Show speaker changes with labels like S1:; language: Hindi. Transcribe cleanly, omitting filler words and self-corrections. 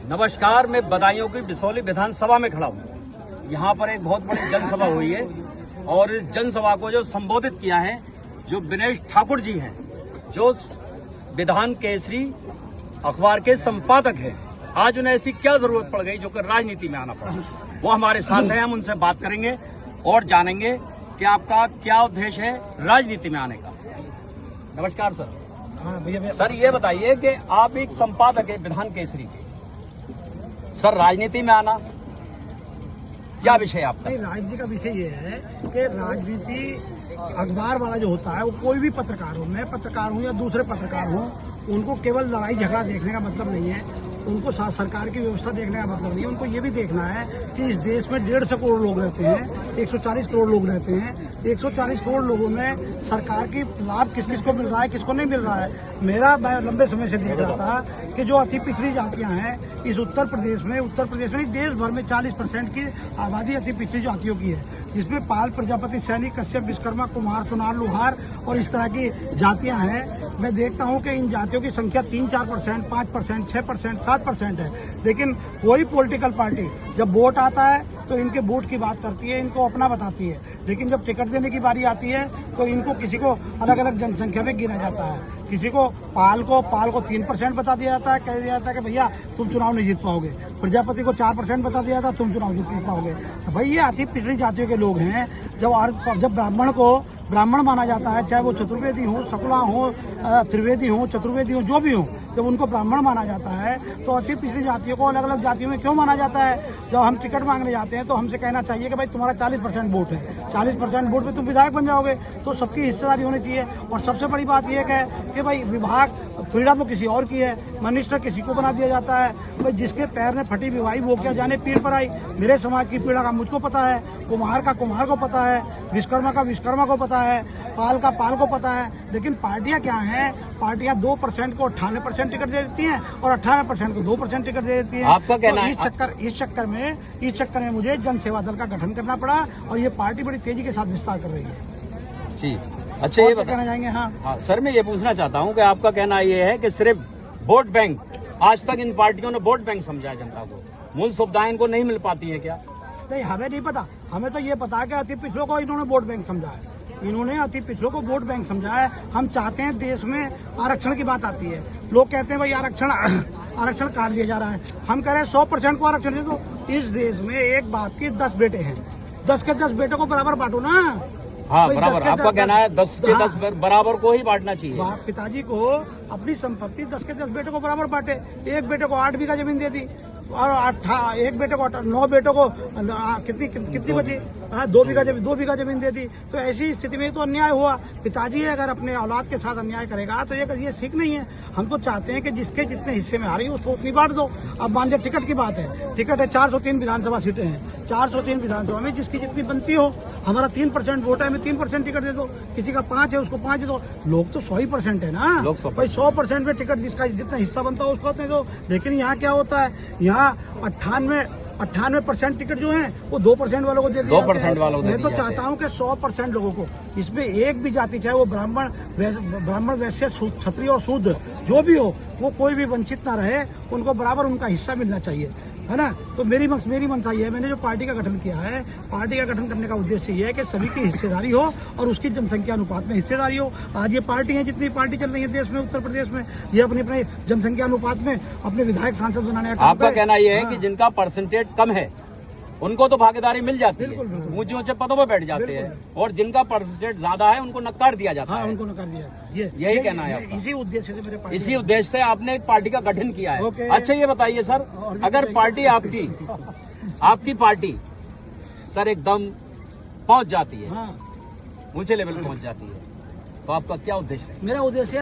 S1: नमस्कार, मैं बदायूं की बिसौली विधानसभा में खड़ा हूँ। यहाँ पर एक बहुत बड़ी जनसभा हुई है और इस जनसभा को जो संबोधित किया है, जो विनेश ठाकुर जी हैं, जो विधान केसरी अखबार के संपादक हैं, आज उन्हें ऐसी क्या जरूरत पड़ गई जो कि राजनीति में आना पड़ा। वो हमारे साथ हैं, हम उनसे बात करेंगे और जानेंगे कि आपका क्या उद्देश्य है राजनीति में आने का। नमस्कार सर।
S2: हाँ भैया।
S1: सर ये बताइए कि आप एक संपादक है विधान केसरी के, सर राजनीति में आना क्या विषय है आपका?
S2: नहीं, राजनीति का विषय ये है कि राजनीति अखबार वाला जो होता है वो कोई भी पत्रकार हो, मैं पत्रकार हूँ या दूसरे पत्रकार हूँ, उनको केवल लड़ाई झगड़ा देखने का मतलब नहीं है, उनको सरकार की व्यवस्था देखने का मतलब नहीं है। उनको ये भी देखना है कि इस देश में 150 करोड़ लोग रहते हैं, 140 करोड़ लोग रहते हैं। 140 करोड़ लोगों में सरकार की लाभ किस किस को मिल रहा है, किसको नहीं मिल रहा है। मैं लंबे समय से देख रहा था कि जो अति पिछड़ी जातियां हैं इस उत्तर प्रदेश में नहीं, देश भर में 40% की आबादी अति पिछड़ी जातियों की है, जिसमें पाल, प्रजापति, सैनिक, कश्यप, विश्वकर्मा, कुम्हार, सोनार, लोहार और इस तरह की जातियां हैं। मैं देखता हूं कि इन जातियों की संख्या 3-4%, 5%, 6%, 7% है। लेकिन कोई पॉलिटिकल पार्टी जब वोट आता है तो इनके वोट की बात करती है, इनको अपना बताती है, लेकिन जब टिकट देने की बारी आती है तो इनको किसी को अलग अलग जनसंख्या में गिना जाता है। किसी को पाल को 3% बता दिया जाता है, कह दिया जाता है कि भैया तुम चुनाव नहीं जीत पाओगे। प्रजापति को 4% बता दिया जाता है, तुम चुनाव जीत पाओगे। भाई ये अति पिछड़ी जातियों के लोग हैं। जब ब्राह्मण को ब्राह्मण माना जाता है, चाहे वो चतुर्वेदी हो, शुक्ला हो, त्रिवेदी हो, चतुर्वेदी हो, जो भी हो, जब उनको ब्राह्मण माना जाता है तो अति पिछड़ी जातियों को अलग अलग जातियों में क्यों माना जाता है? जब हम टिकट मांगने जाते हैं तो हमसे कहना चाहिए कि भाई तुम्हारा 40% वोट है, 40% वोट पे तुम विधायक बन जाओगे, तो सबकी हिस्सेदारी होनी चाहिए। और सबसे बड़ी बात यह है कि भाई विभाग पीड़ा तो किसी और की है, मिनिस्टर किसी को बना दिया जाता है। भाई जिसके पैर में फटी विवाही वो क्या जाने पीड़ पर आई। मेरे समाज की पीड़ा का मुझको पता है, कुम्हार का कुम्हार को पता है, विश्वकर्मा का विश्वकर्मा को पता है, पाल का पाल को पता है। लेकिन पार्टियां क्या हैं? पार्टियां 2% को 98% टिकट दे देती हैं और 18% को 2% टिकट दे देती हैं।
S1: आपका कहना है?
S2: इस चक्कर में मुझे जन सेवा दल का गठन करना पड़ा और ये पार्टी बड़ी तेजी के साथ विस्तार कर रही है।
S1: जी अच्छा, ये
S2: कहना चाहेंगे? हाँ
S1: सर, मैं ये पूछना चाहता हूँ कि आपका कहना ये है कि सिर्फ वोट बैंक, आज तक इन पार्टियों ने वोट बैंक समझा है जनता को, मूल सुविधाएं इनको नहीं मिल पाती है क्या?
S2: नहीं, हमें नहीं पता। हमें तो ये पता है कि अति पिछड़ों को इन्होंने वोट बैंक समझा है, इन्होंने अति पिछड़ों को वोट बैंक समझा है। हम चाहते हैं, देश में आरक्षण की बात आती है, लोग कहते हैं भाई आरक्षण काट दिया जा रहा है। हम कह रहे हैं 100% को आरक्षण दे दो। इस देश में एक बाप की 10 बेटे हैं, 10 के 10 बेटों को बराबर बांटो ना।
S1: हाँ बराबर, आपका कहना है 10 के 10 बराबर को ही बांटना चाहिए।
S2: पिताजी को अपनी संपत्ति 10 के 10 बेटों को बराबर बांटे। एक बेटे को 8 बीघा जमीन दे दी और एक बेटे को 9 बेटों को कितनी बची? 2 बीघा जमीन दे दी। तो ऐसी स्थिति में तो अन्याय हुआ। पिताजी अगर अपने औलाद के साथ अन्याय करेगा तो ये ठीक नहीं है। हम तो चाहते हैं कि जिसके जितने हिस्से में आ रही है उसको उतनी बांट दो। अब मान लीजिए टिकट की बात है, टिकट है 403 विधानसभा सीटें हैं, 403 विधानसभा में जिसकी जितनी बनती हो, हमारा 3% वोट है, हमें 3% टिकट दे दो। किसी का 5 है उसको 5 दे दो। लोग तो 100% है ना, भाई 100% में टिकट जिसका जितना हिस्सा बनता है उसको दे दो। लेकिन यहाँ क्या होता है, यहाँ 98% टिकट जो है वो 2% वालों को दे दिया।
S1: 2% वालों को।
S2: मैं तो चाहता हूँ कि 100% लोगों को, इसमें एक भी जाति, चाहे वो ब्राह्मण, वैश्य, क्षत्रिय और शूद्र जो भी हो, वो कोई भी वंचित ना रहे, उनको बराबर उनका हिस्सा मिलना चाहिए, है ना। तो मेरी मंशा ये है, मैंने जो पार्टी का गठन किया है, पार्टी का गठन करने का उद्देश्य ये है कि सभी की हिस्सेदारी हो और उसकी जनसंख्या अनुपात में हिस्सेदारी हो। आज ये पार्टी है, जितनी पार्टी चल रही है देश में, उत्तर प्रदेश में, ये अपने जनसंख्या अनुपात में अपने विधायक सांसद बनाने का।
S1: आपका कहना यह है कि जिनका परसेंटेज कम है उनको तो भागीदारी मिल जाती है, ऊंचे ऊंचे पदों पर बैठ जाते हैं, और जिनका परसेंटेज ज्यादा है उनको नकार दिया जाता है।
S2: उनको नकार दिया जाता है।
S1: यही कहना है आपका?
S2: इसी उद्देश्य से मेरे
S1: इसी उद्देश्य से आपने एक पार्टी का गठन किया है। अच्छा ये बताइए सर, अगर पार्टी आपकी पार्टी सर एकदम पहुंच जाती है, ऊंचे लेवल पर पहुंच जाती है, तो आपका क्या उद्देश्य है?
S2: मेरा उद्देश्य